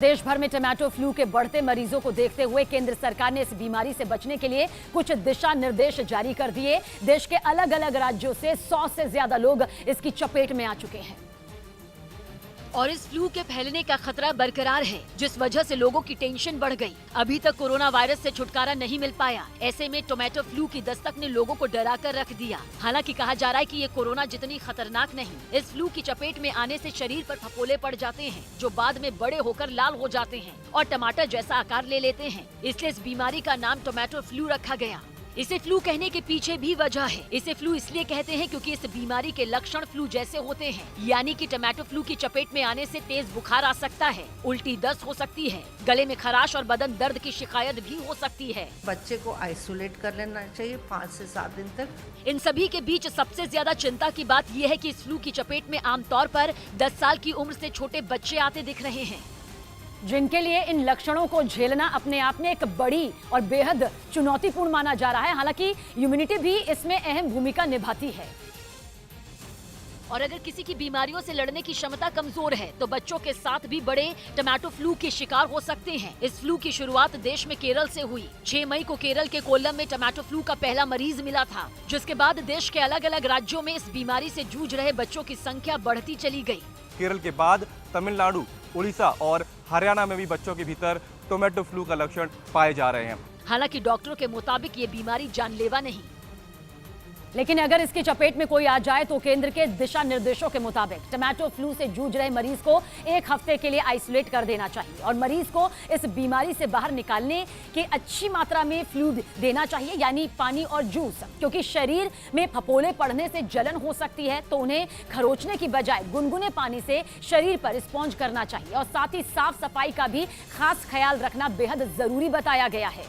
देश भर में टोमेटो फ्लू के बढ़ते मरीजों को देखते हुए केंद्र सरकार ने इस बीमारी से बचने के लिए कुछ दिशा निर्देश जारी कर दिए। देश के अलग अलग राज्यों से 100 से ज्यादा लोग इसकी चपेट में आ चुके हैं और इस फ्लू के फैलने का खतरा बरकरार है, जिस वजह से लोगों की टेंशन बढ़ गई। अभी तक कोरोना वायरस से छुटकारा नहीं मिल पाया। ऐसे में टोमेटो फ्लू की दस्तक ने लोगों को डरा कर रख दिया। हालांकि कहा जा रहा है कि ये कोरोना जितनी खतरनाक नहीं। इस फ्लू की चपेट में आने से शरीर पर फफोले पड़ जाते हैं, जो बाद में बड़े होकर लाल हो जाते हैं और टमाटर जैसा आकार ले लेते हैं। इसलिए इस बीमारी का नाम टोमेटो फ्लू रखा गया। इसे फ्लू कहने के पीछे भी वजह है। इसे फ्लू इसलिए कहते हैं क्योंकि इस बीमारी के लक्षण फ्लू जैसे होते हैं, यानी कि टोमेटो फ्लू की चपेट में आने से तेज बुखार आ सकता है, उल्टी दस्त हो सकती है, गले में खराश और बदन दर्द की शिकायत भी हो सकती है। बच्चे को आइसोलेट कर लेना चाहिए 5 से 7 दिन तक। इन सभी के बीच सबसे ज्यादा चिंता की बात यह है कि इस फ्लू की चपेट में आमतौर पर 10 साल की उम्र से छोटे बच्चे आते दिख रहे हैं, जिनके लिए इन लक्षणों को झेलना अपने आप में एक बड़ी और बेहद चुनौतीपूर्ण माना जा रहा है। हालांकि इम्यूनिटी भी इसमें अहम भूमिका निभाती है और अगर किसी की बीमारियों से लड़ने की क्षमता कमजोर है तो बच्चों के साथ भी बड़े टोमेटो फ्लू के शिकार हो सकते हैं। इस फ्लू की शुरुआत देश में केरल से हुई। 6 मई को केरल के कोल्लम में टोमेटो फ्लू का पहला मरीज मिला था, जिसके बाद देश के अलग अलग राज्यों में इस बीमारी से जूझ रहे बच्चों की संख्या बढ़ती चली गई। केरल के बाद तमिलनाडु, उड़ीसा और हरियाणा में भी बच्चों के भीतर टोमेटो फ्लू का लक्षण पाए जा रहे हैं। हालांकि डॉक्टरों के मुताबिक ये बीमारी जानलेवा नहीं, लेकिन अगर इसकी चपेट में कोई आ जाए तो केंद्र के दिशा निर्देशों के मुताबिक टोमेटो फ्लू से जूझ रहे मरीज को 1 हफ्ते के लिए आइसोलेट कर देना चाहिए और मरीज को इस बीमारी से बाहर निकालने के अच्छी मात्रा में फ्लूइड देना चाहिए, यानी पानी और जूस। क्योंकि शरीर में फफोले पड़ने से जलन हो सकती है, तो उन्हें खरोचने की बजाय गुनगुने पानी से शरीर पर स्पॉन्ज करना चाहिए और साथ ही साफ सफाई का भी खास ख्याल रखना बेहद जरूरी बताया गया है।